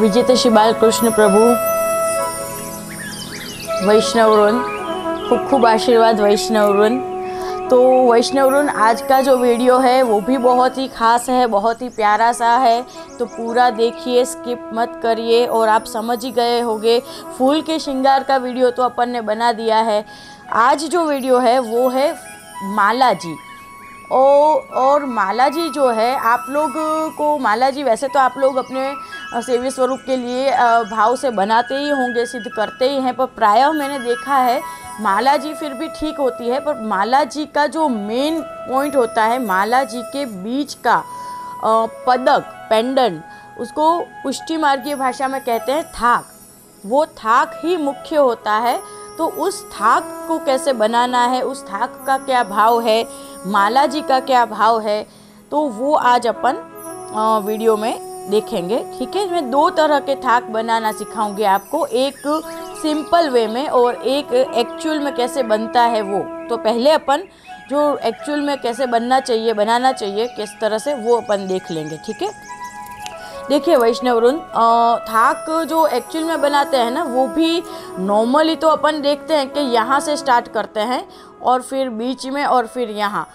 विजेते श्री बालकृष्ण प्रभु वैष्णवरून खूब खूब आशीर्वाद वैष्णवरून। तो वैष्णवरून आज का जो वीडियो है वो भी बहुत ही ख़ास है, बहुत ही प्यारा सा है। तो पूरा देखिए, स्किप मत करिए। और आप समझ ही गए होंगे, फूल के श्रृंगार का वीडियो तो अपन ने बना दिया है। आज जो वीडियो है वो है माला जी। और माला जी जो है, आप लोग को माला जी वैसे तो आप लोग अपने सेवी स्वरूप के लिए भाव से बनाते ही होंगे, सिद्ध करते ही हैं, पर प्रायः मैंने देखा है माला जी फिर भी ठीक होती है, पर माला जी का जो मेन पॉइंट होता है, माला जी के बीच का पदक, पेंडेंट, उसको पुष्टि मार्गीय भाषा में कहते हैं थाक। वो थाक ही मुख्य होता है। तो उस थाक को कैसे बनाना है, उस थाक का क्या भाव है, माला जी का क्या भाव है, तो वो आज अपन वीडियो में देखेंगे। ठीक है, मैं दो तरह के थाक बनाना सिखाऊंगी आपको, एक सिंपल वे में और एक एक्चुअल में कैसे बनता है वो। तो पहले अपन जो एक्चुअल में कैसे बनाना चाहिए किस तरह से, वो अपन देख लेंगे। ठीक है, देखिए वैष्णवरून, थाक जो एक्चुअल में बनाते हैं ना, वो भी नॉर्मली तो अपन देखते हैं कि यहाँ से स्टार्ट करते हैं और फिर बीच में और फिर यहाँ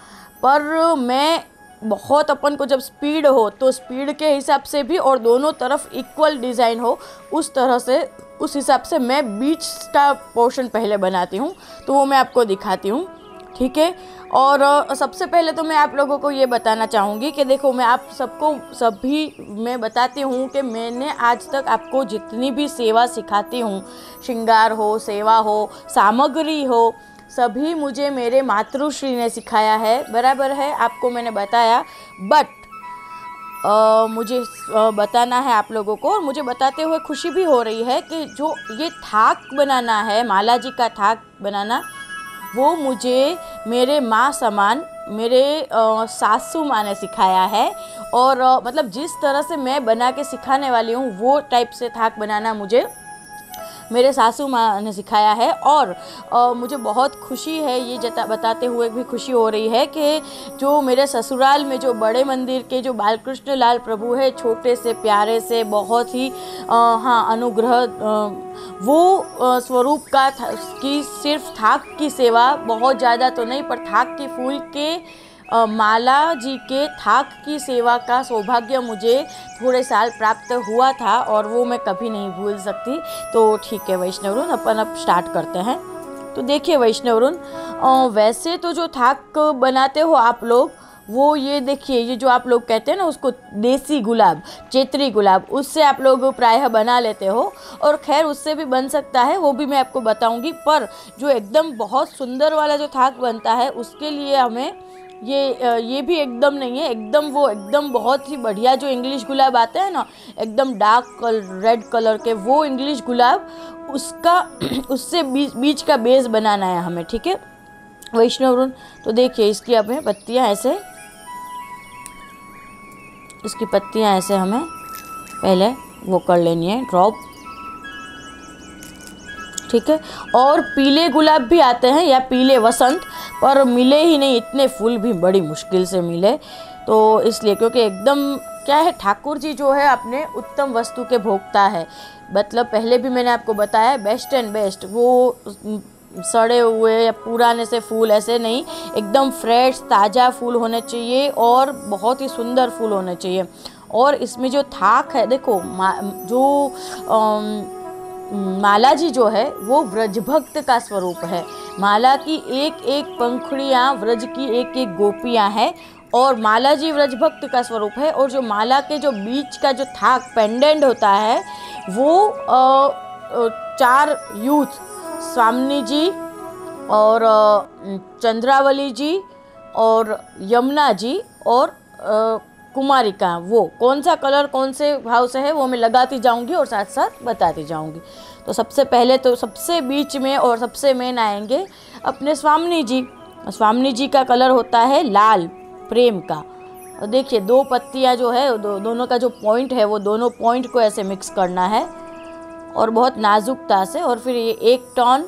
पर। मैं बहुत अपन को जब स्पीड हो तो स्पीड के हिसाब से भी, और दोनों तरफ इक्वल डिज़ाइन हो उस तरह से, उस हिसाब से मैं बीच का पोर्शन पहले बनाती हूँ। तो वो मैं आपको दिखाती हूँ। ठीक है, और सबसे पहले तो मैं आप लोगों को ये बताना चाहूँगी कि देखो, मैं आप सबको मैं बताती हूँ कि मैंने आज तक आपको जितनी भी सेवा सिखाती हूँ, श्रृंगार हो, सेवा हो, सामग्री हो, सभी मुझे मेरे मातृश्री ने सिखाया है। बराबर है, आपको मैंने बताया, बट मुझे बताना है आप लोगों को, और मुझे बताते हुए खुशी भी हो रही है कि जो ये थाक बनाना है, माला जी का थाक बनाना, वो मुझे मेरे माँ समान, मेरे सासू माँ ने सिखाया है। और मतलब जिस तरह से मैं बना के सिखाने वाली हूँ, वो टाइप से थाक बनाना मुझे मेरे सासू माँ ने सिखाया है। और मुझे बहुत खुशी है, ये बताते हुए भी खुशी हो रही है कि जो मेरे ससुराल में जो बड़े मंदिर के जो बालकृष्ण लाल प्रभु है, छोटे से प्यारे से, बहुत ही अनुग्रह वो स्वरूप की सिर्फ थाक की सेवा, बहुत ज़्यादा तो नहीं, पर थाक की फूल के माला जी के थाक की सेवा का सौभाग्य मुझे थोड़े साल प्राप्त हुआ था, और वो मैं कभी नहीं भूल सकती। तो ठीक है वैष्णवरून, अपन अब स्टार्ट करते हैं। तो देखिए वैष्णवरून, वैसे तो जो थाक बनाते हो आप लोग, वो ये देखिए, ये जो आप लोग कहते हैं ना उसको देसी गुलाब, चैत्री गुलाब, उससे आप लोग प्रायः बना लेते हो। और खैर उससे भी बन सकता है, वो भी मैं आपको बताऊंगी। पर जो एकदम बहुत सुंदर वाला जो थाक बनता है, उसके लिए हमें ये भी एकदम नहीं है, एकदम बहुत ही बढ़िया जो इंग्लिश गुलाब आते हैं ना, एकदम डार्क रेड कलर के, वो इंग्लिश गुलाब, उससे बीच का बेस बनाना है हमें। ठीक है वैष्णवरून, तो देखिए इसकी हमें पत्तियाँ ऐसे, इसकी पत्तियाँ ऐसे हमें पहले वो कर लेनी है, ड्रॉप। ठीक है, और पीले गुलाब भी आते हैं या पीले वसंत, पर मिले ही नहीं, इतने फूल भी बड़ी मुश्किल से मिले। तो इसलिए, क्योंकि एकदम क्या है, ठाकुर जी जो है अपने उत्तम वस्तु के भोक्ता है। मतलब पहले भी मैंने आपको बताया, बेस्ट एंड बेस्ट, वो सड़े हुए या पुराने से फूल ऐसे नहीं, एकदम फ्रेश ताज़ा फूल होने चाहिए और बहुत ही सुंदर फूल होने चाहिए। और इसमें जो थाक है, देखो माला जी जो है वो व्रजभक्त का स्वरूप है। माला की एक एक पंखुड़ियाँ व्रज की एक एक गोपियाँ हैं, और माला जी व्रजभक्त का स्वरूप है। और जो माला के जो बीच का जो थाक पेंडेंट होता है, वो 4 यूथ, स्वामिनी जी और चंद्रावली जी और यमुना जी और कुमारिका, वो कौन सा कलर कौन से भाव से है वो मैं लगाती जाऊंगी और साथ साथ बताती जाऊंगी। तो सबसे पहले तो सबसे बीच में और सबसे मेन आएंगे अपने स्वामिनी जी। स्वामिनी जी का कलर होता है लाल, प्रेम का। और देखिए 2 पत्तियां जो है, दोनों का जो पॉइंट है, वो दोनों पॉइंट को ऐसे मिक्स करना है और बहुत नाजुकता से। और फिर ये एक टर्न,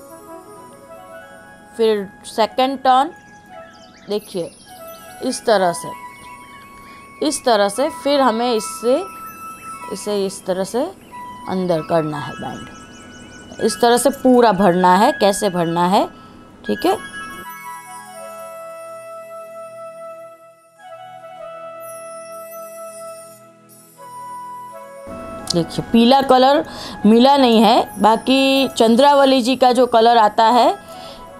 फिर सेकंड टर्न, देखिए इस तरह से फिर हमें इसे इस तरह से अंदर करना है बाइंड। इस तरह से पूरा भरना है। कैसे भरना है, ठीक है। देखिए पीला कलर मिला नहीं है, बाकी चंद्रावली जी का जो कलर आता है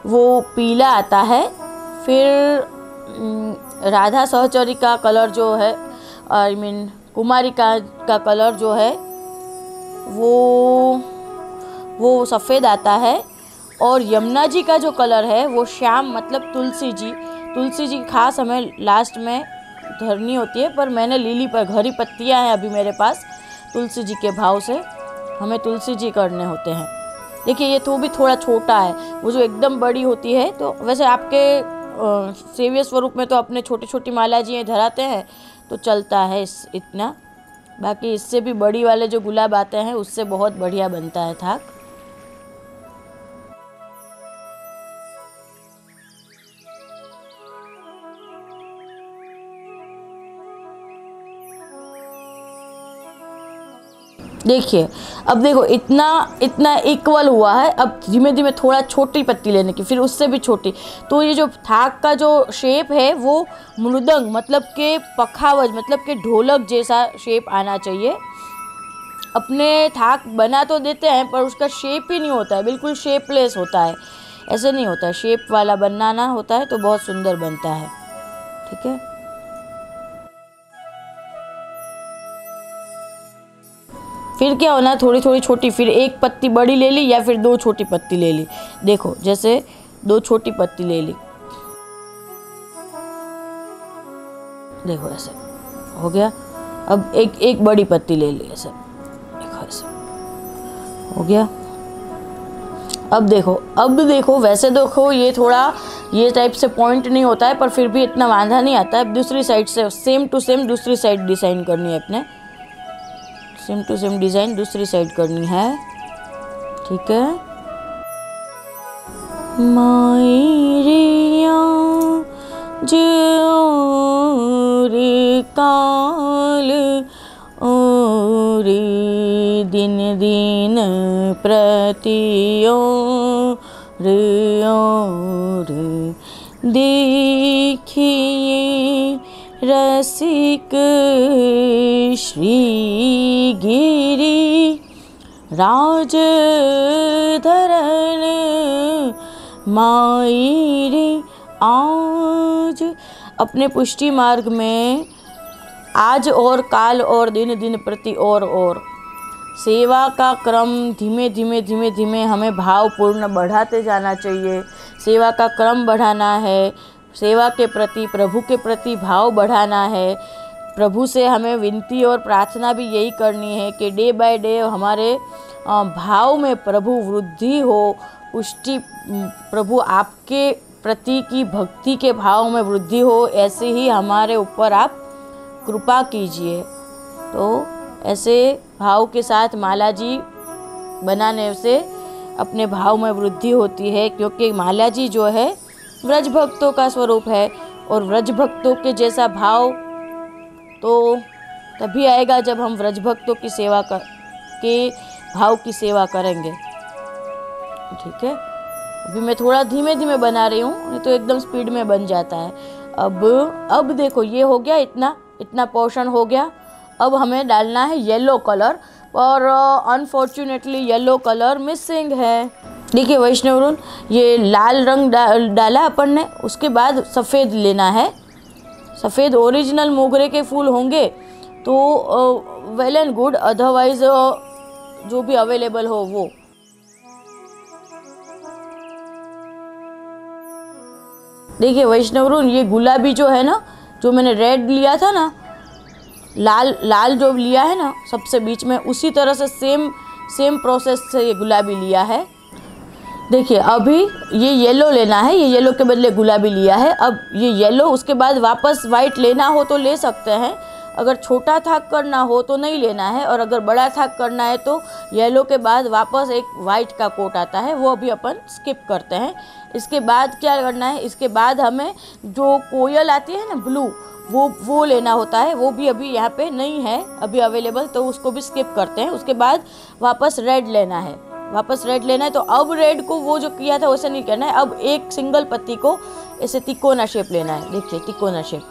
वो पीला आता है। फिर राधा सहचरी का कलर जो है, आई मीन कुमारिका का कलर जो है वो सफ़ेद आता है। और यमुना जी का जो कलर है वो श्याम, मतलब तुलसी जी खास हमें लास्ट में धरनी होती है, पर मैंने लीली पर हरी पत्तियां हैं अभी मेरे पास। तुलसी जी के भाव से हमें तुलसी जी करने होते हैं। देखिए ये तो भी थोड़ा छोटा है, वो जो एकदम बड़ी होती है। तो वैसे आपके सेव्य स्वरूप में तो अपने छोटी छोटी माला जी धराते हैं तो चलता है इतना। बाकी इससे भी बड़ी वाले जो गुलाब आते हैं उससे बहुत बढ़िया बनता है थाक। देखिए अब देखो इतना इक्वल हुआ है। अब धीमे धीमे थोड़ा छोटी पत्ती लेने की, फिर उससे भी छोटी। तो ये जो थाक का जो शेप है वो मृदंग मतलब के पखावज मतलब के ढोलक जैसा शेप आना चाहिए। अपने थाक बना तो देते हैं पर उसका शेप ही नहीं होता है, बिल्कुल शेपलेस होता है। ऐसे नहीं होता है, शेप वाला बनाना होता है तो बहुत सुंदर बनता है, ठीक है। फिर क्या होना, थोड़ी थोड़ी छोटी, फिर एक पत्ती बड़ी ले ली या फिर 2 छोटी पत्ती ले ली। देखो जैसे 2 छोटी पत्ती ले ली, देखो ऐसे हो गया। अब एक बड़ी पत्ती ले ली, ऐसे देखो ऐसे हो गया। अब देखो वैसे देखो ये थोड़ा ये टाइप से पॉइंट नहीं होता है, पर फिर भी इतना वांधा नहीं आता है। अब दूसरी साइड से सेम टू सेम दूसरी साइड डिज़ाइन करनी है अपने, सेम टू सेम डिज़ाइन दूसरी साइड करनी है, ठीक है। मायरिया जो रे काल और दिन दिन प्रतियो रे देखिए रसिक श्री गिरी राज धरण मायरे आज। अपने पुष्टि मार्ग में आज और काल और दिन दिन प्रति और सेवा का क्रम धीमे धीमे हमें भावपूर्ण बढ़ाते जाना चाहिए। सेवा का क्रम बढ़ाना है, सेवा के प्रति प्रभु के प्रति भाव बढ़ाना है। प्रभु से हमें विनती और प्रार्थना भी यही करनी है कि डे बाय डे हमारे भाव में प्रभु वृद्धि हो, पुष्टि प्रभु आपके प्रति की भक्ति के भाव में वृद्धि हो, ऐसे ही हमारे ऊपर आप कृपा कीजिए। तो ऐसे भाव के साथ माला जी बनाने से अपने भाव में वृद्धि होती है, क्योंकि माला जी जो है व्रज भक्तों का स्वरूप है और व्रज भक्तों के जैसा भाव तो तभी आएगा जब हम व्रज भक्तों की सेवा के भाव की सेवा करेंगे, ठीक है। अभी मैं थोड़ा धीमे धीमे बना रही हूँ, नहीं तो एकदम स्पीड में बन जाता है। अब देखो ये हो गया, इतना पोर्शन हो गया। अब हमें डालना है येलो कलर, और अनफॉर्चुनेटली येलो कलर मिसिंग है। देखिए वैष्णवरुन, ये लाल रंग डाला अपन ने, उसके बाद सफ़ेद लेना है। सफ़ेद ओरिजिनल मोगरे के फूल होंगे तो वेल एंड गुड, अदरवाइज जो भी अवेलेबल हो वो। देखिए वैष्णवरुन, ये गुलाबी जो है ना, जो मैंने रेड लिया था ना, लाल जो लिया है ना सबसे बीच में, उसी तरह से सेम प्रोसेस से ये गुलाबी लिया है। देखिए अभी ये येलो लेना है, ये येलो के बदले गुलाबी लिया है। अब ये येलो, उसके बाद वापस वाइट लेना हो तो ले सकते हैं। अगर छोटा थाक करना हो तो नहीं लेना है, और अगर बड़ा थाक करना है तो येलो के बाद वापस एक वाइट का कोट आता है, वो अभी अपन स्किप करते हैं। इसके बाद क्या करना है, इसके बाद हमें जो कोयल आती है ना ब्लू, वो लेना होता है, वो भी अभी यहाँ पे नहीं है अभी अवेलेबल, तो उसको भी स्किप करते हैं। उसके बाद वापस रेड लेना है, तो अब रेड को वो जो किया था वैसे नहीं करना है, अब एक सिंगल पत्ती को ऐसे तिकोना शेप लेना है। देखिए तिकोना शेप।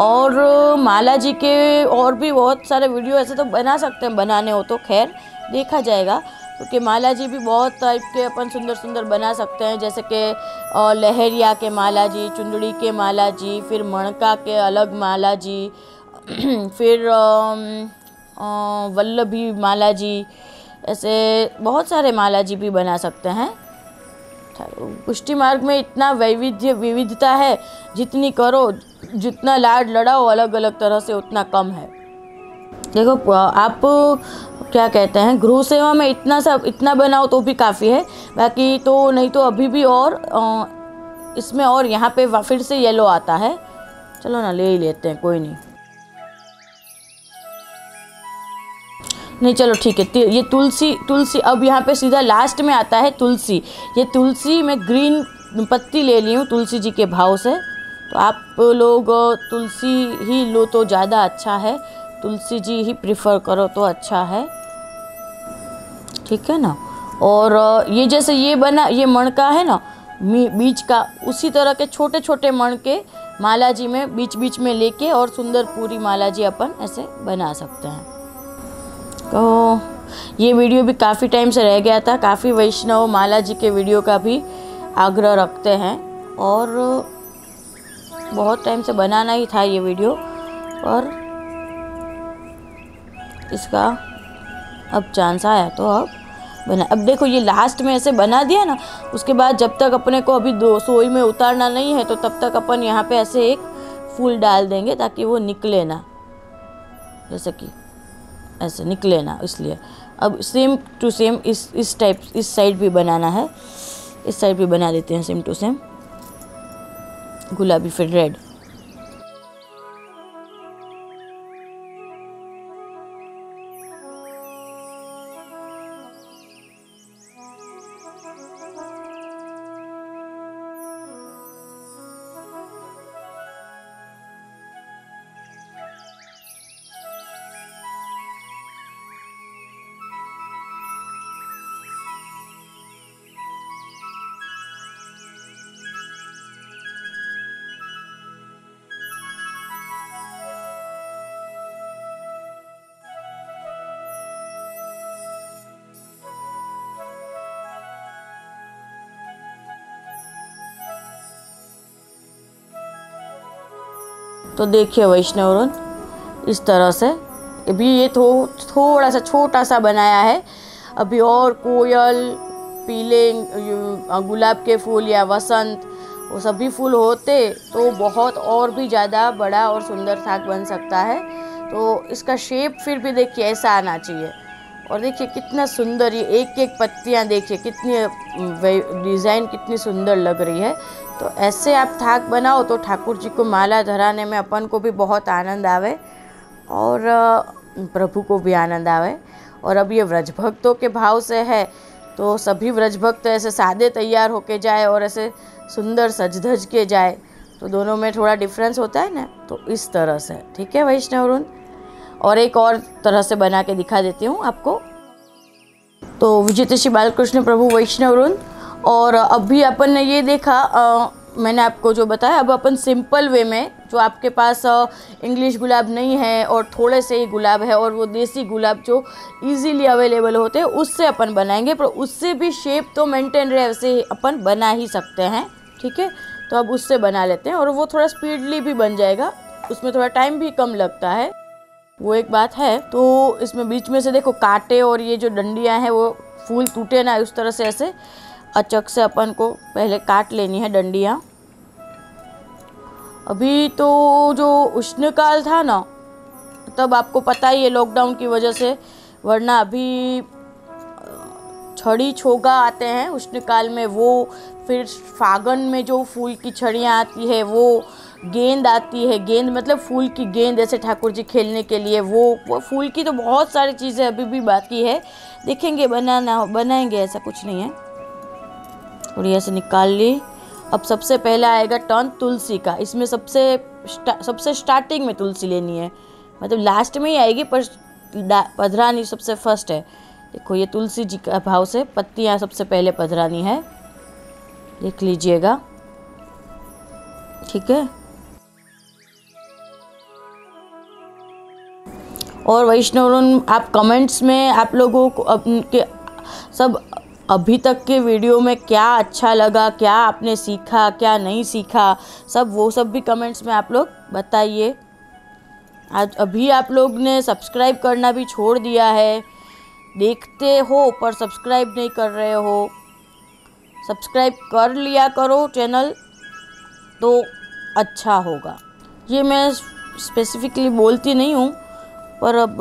और माला जी के और भी बहुत सारे वीडियो ऐसे तो बना सकते हैं, बनाने हो तो खैर देखा जाएगा, क्योंकि माला जी भी बहुत टाइप के अपन सुंदर सुंदर बना सकते हैं, जैसे कि लहरिया के माला जी, चुंदड़ी के माला जी, फिर मणका के अलग माला जी, फिर वल्लभी माला जी, ऐसे बहुत सारे माला जी भी बना सकते हैं। पुष्टि मार्ग में इतना विविधता है, जितनी करो, जितना लाड लड़ाओ अलग अलग तरह से उतना कम है। देखो आप क्या कहते हैं, गृह सेवा में इतना बनाओ तो भी काफ़ी है, बाकी तो नहीं तो अभी भी और इसमें और यहाँ पे फिर से येलो आता है। चलो ना ले ही लेते हैं, कोई नहीं चलो ठीक है। ये तुलसी अब यहाँ पे सीधा लास्ट में आता है तुलसी। ये तुलसी मैं ग्रीन पत्ती ले ली हूँ तुलसी जी के भाव से, तो आप लोग तुलसी ही लो तो ज़्यादा अच्छा है, तुलसी जी ही प्रिफर करो तो अच्छा है, ठीक है ना। और ये जैसे ये मणका है ना बीच का, उसी तरह के छोटे छोटे मणके माला जी में बीच बीच में लेके और सुंदर पूरी माला जी अपन ऐसे बना सकते हैं। तो ये वीडियो भी काफ़ी टाइम से रह गया था, काफ़ी वैष्णव माला जी के वीडियो का भी आग्रह रखते हैं और बहुत टाइम से बनाना ही था ये वीडियो, और इसका अब चांस आया तो अब बना। अब देखो ये लास्ट में ऐसे बना दिया ना, उसके बाद जब तक अपने को अभी सोई में उतारना नहीं है तो तब तक अपन यहाँ पे ऐसे एक फूल डाल देंगे ताकि वो निकले ना, जैसे कि ऐसे निकले ना, इसलिए अब सेम टू सेम इस साइड भी बनाना है, इस साइड भी बना देते हैं सेम टू सेम गुलाबी फिर रेड। तो देखिए वैष्णवरुन इस तरह से, अभी ये थोड़ा सा छोटा सा बनाया है, अभी और कोयल, पीले गुलाब के फूल या वसंत, वो सभी फूल होते तो बहुत और भी ज़्यादा बड़ा और सुंदर साग बन सकता है। तो इसका शेप फिर भी देखिए ऐसा आना चाहिए। और देखिए कितना सुंदर ये एक एक पत्तियाँ, देखिए कितनी डिज़ाइन कितनी सुंदर लग रही है। तो ऐसे आप थाक बनाओ तो ठाकुर जी को माला धराने में अपन को भी बहुत आनंद आवे और प्रभु को भी आनंद आवे। और अब ये व्रज भक्तों के भाव से है तो सभी व्रज भक्त ऐसे सादे तैयार होके जाए और ऐसे सुंदर सज धज के जाए, तो दोनों में थोड़ा डिफरेंस होता है ना, तो इस तरह से ठीक है वैष्णवरुन। और एक और तरह से बना के दिखा देती हूँ आपको। तो विजेता श्री बालकृष्ण प्रभु वैष्णवरुन, और अभी अपन ने ये देखा, मैंने आपको जो बताया, अब अपन सिंपल वे में, जो आपके पास इंग्लिश गुलाब नहीं है और थोड़े से ही गुलाब है और वो देसी गुलाब जो इजीली अवेलेबल होते हैं उससे अपन बनाएंगे, पर उससे भी शेप तो मेंटेन रहे वैसे अपन बना ही सकते हैं, ठीक है। तो अब उससे बना लेते हैं और वो थोड़ा स्पीडली भी बन जाएगा, उसमें थोड़ा टाइम भी कम लगता है, वो एक बात है। तो इसमें बीच में से देखो कांटे और ये जो डंडियाँ हैं वो फूल टूटे ना, उस तरह से ऐसे अचक से अपन को पहले काट लेनी है डंडियाँ। अभी तो जो उष्णकाल था ना, तब आपको पता ही है लॉकडाउन की वजह से, वरना अभी छड़ी छोगा आते हैं उष्णकाल में, वो फिर फागन में जो फूल की छड़ियाँ आती है, वो गेंद आती है, गेंद मतलब फूल की गेंद ऐसे ठाकुर जी खेलने के लिए, वो फूल की तो बहुत सारी चीज़ें अभी भी बाकी है, देखेंगे बनाएंगे, ऐसा कुछ नहीं है। थोड़ी ऐसे निकाल ली अब सबसे पहला आएगा टर्न तुलसी का। इसमें सबसे स्टार्टिंग में तुलसी लेनी है, मतलब लास्ट में ही आएगी, पर पधरानी सबसे फर्स्ट है। देखो ये तुलसी जी का भाव से पत्तियां सबसे पहले पधरानी है, देख लीजिएगा, ठीक है। और वैष्णव ऋण आप कमेंट्स में आप लोगों को अपने सब अभी तक के वीडियो में क्या अच्छा लगा, क्या आपने सीखा, क्या नहीं सीखा, वो सब भी कमेंट्स में आप लोग बताइए। आज अभी आप लोग ने सब्सक्राइब करना भी छोड़ दिया है, देखते हो पर सब्सक्राइब नहीं कर रहे हो। सब्सक्राइब कर लिया करो चैनल, तो अच्छा होगा। ये मैं स्पेसिफिकली बोलती नहीं हूँ, पर अब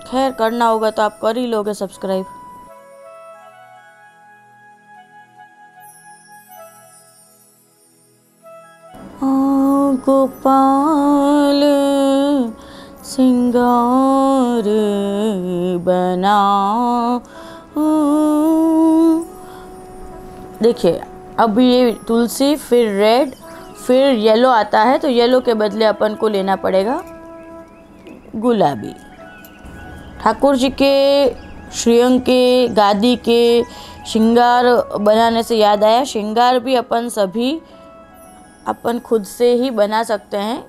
खैर करना होगा तो आप कर ही लोगे सब्सक्राइब। गोपाल सिंगार बना। देखिए अब ये तुलसी, फिर रेड, फिर येलो आता है, तो येलो के बदले अपन को लेना पड़ेगा गुलाबी। ठाकुर जी के श्रीअंग के, गादी के श्रृंगार बनाने से याद आया, श्रृंगार भी अपन खुद से ही बना सकते हैं।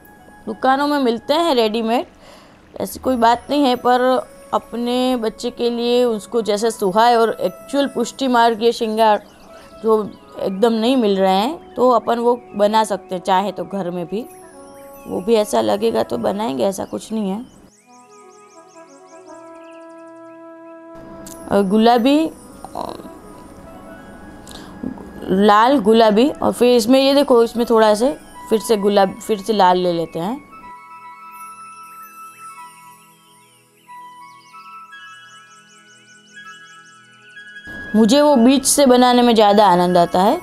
दुकानों में मिलते हैं रेडीमेड, ऐसी कोई बात नहीं है, पर अपने बच्चे के लिए उसको जैसे सुहाए और एक्चुअल पुष्टि मार्ग ये श्रृंगार जो एकदम नहीं मिल रहे हैं, तो अपन वो बना सकते हैं, चाहे तो घर में भी। वो भी ऐसा लगेगा तो बनाएंगे, ऐसा कुछ नहीं है। और गुलाबी, लाल गुलाबी, और फिर इसमें ये देखो, इसमें थोड़ा से फिर से लाल ले लेते हैं। मुझे वो बीच से बनाने में ज़्यादा आनंद आता है।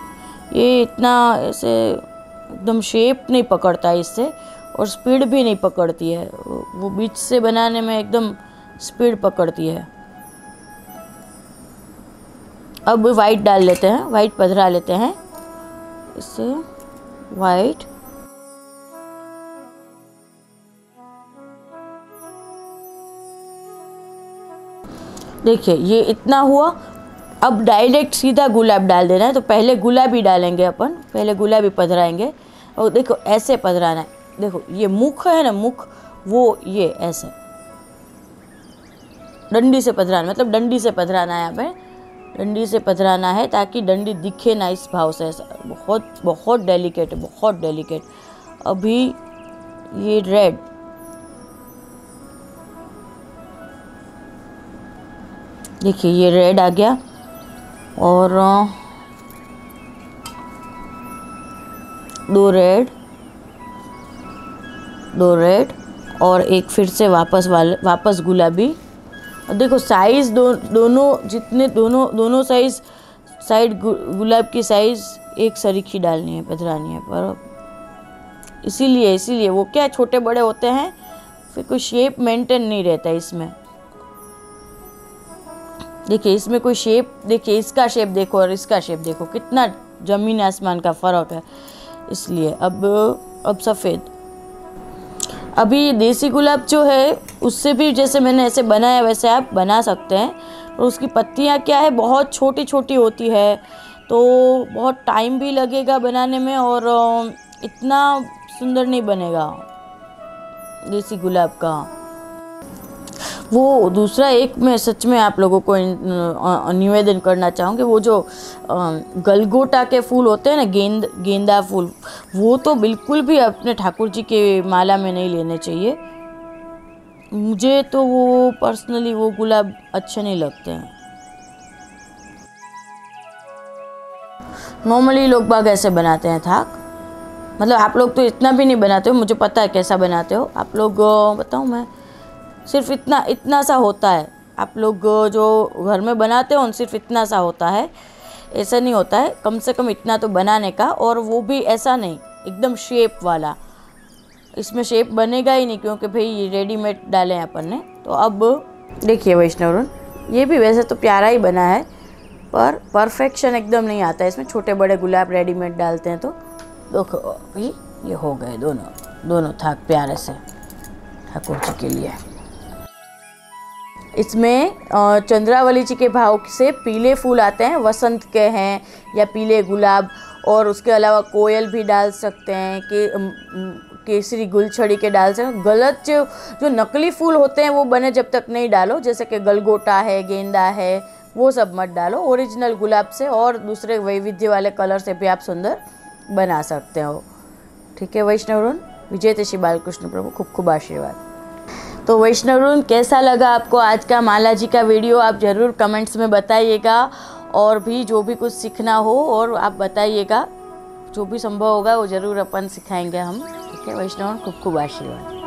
ये इतना ऐसे एकदम शेप नहीं पकड़ता है इससे, और स्पीड भी नहीं पकड़ती है। वो बीच से बनाने में एकदम स्पीड पकड़ती है। अब वाइट डाल लेते हैं, वाइट पधरा लेते हैं इससे, वाइट। देखिए ये इतना हुआ। अब डायरेक्ट सीधा गुलाब डाल देना है, तो पहले गुलाबी डालेंगे अपन, पहले गुलाबी पधराएंगे। और देखो ऐसे पधराना है, देखो ये मुख है ना, मुख, वो ये ऐसे डंडी से पधराना, मतलब डंडी से पधराना है, यहाँ पे डंडी से पधराना है ताकि डंडी दिखे ना इस भाव से। ऐसा बहुत बहुत डेलिकेट है, बहुत डेलिकेट। अभी ये रेड, देखिए ये रेड आ गया, और दो रेड और एक फिर से वापस गुलाबी। और देखो साइज़ दोनों साइड गुलाब की साइज़ एक सरीखी डालनी है, पधरानी है। पर इसीलिए वो क्या छोटे बड़े होते हैं, फिर कोई शेप मेंटेन नहीं रहता इसमें। देखिए इसमें कोई शेप, देखिए इसका शेप देखो और इसका शेप देखो, कितना ज़मीन आसमान का फ़र्क है। इसलिए अब सफ़ेद। अभी ये देसी गुलाब जो है, उससे भी जैसे मैंने ऐसे बनाया वैसे आप बना सकते हैं। और उसकी पत्तियाँ क्या है, बहुत छोटी छोटी होती है, तो बहुत टाइम भी लगेगा बनाने में, और इतना सुंदर नहीं बनेगा देसी गुलाब का। वो दूसरा एक मैं सच में आप लोगों को निवेदन करना चाहूँगी, वो जो गलगोटा के फूल होते हैं ना, गेंदा फूल, वो तो बिल्कुल भी अपने ठाकुर जी के माला में नहीं लेने चाहिए। मुझे तो वो पर्सनली वो गुलाब अच्छे नहीं लगते हैं। नॉर्मली लोग बाग ऐसे बनाते हैं थाक, मतलब आप लोग तो इतना भी नहीं बनाते हो, मुझे पता है कैसा बनाते हो आप लोग। बताऊँ मैं, सिर्फ इतना सा होता है। आप लोग जो घर में बनाते हो सिर्फ इतना सा होता है, ऐसा नहीं होता है। कम से कम इतना तो बनाने का, और वो भी ऐसा नहीं एकदम शेप वाला। इसमें शेप बनेगा ही नहीं, क्योंकि भाई ये रेडीमेड डाले हैं अपन ने। तो अब देखिए वैष्णव ऋण, ये भी वैसे तो प्यारा ही बना है, पर परफेक्शन एकदम नहीं आता है इसमें। छोटे बड़े गुलाब रेडीमेड डालते हैं तो देखो अभी ये हो गए दोनों थाक प्यारे से ठाकुर जी के लिए। इसमें चंद्रावली जी के भाव से पीले फूल आते हैं, वसंत के हैं या पीले गुलाब, और उसके अलावा कोयल भी डाल सकते हैं कि केसरी गुलछड़ी के डाल सकते हैं। गलत जो नकली फूल होते हैं वो बने जब तक नहीं डालो, जैसे कि गलगोटा है, गेंदा है, वो सब मत डालो। ओरिजिनल गुलाब से और दूसरे वैविध्य वाले कलर से भी आप सुंदर बना सकते हो। ठीक है वैष्णववृंद, विजय श्री बालकृष्ण प्रभु, खूब खूब आशीर्वाद। तो वैष्णववृंद, कैसा लगा आपको आज का माला जी का वीडियो, आप ज़रूर कमेंट्स में बताइएगा। और भी जो भी कुछ सीखना हो और आप बताइएगा, जो भी संभव होगा वो ज़रूर अपन सिखाएंगे हम। ठीक है वैष्णववृंद, खूब खूब आशीर्वाद।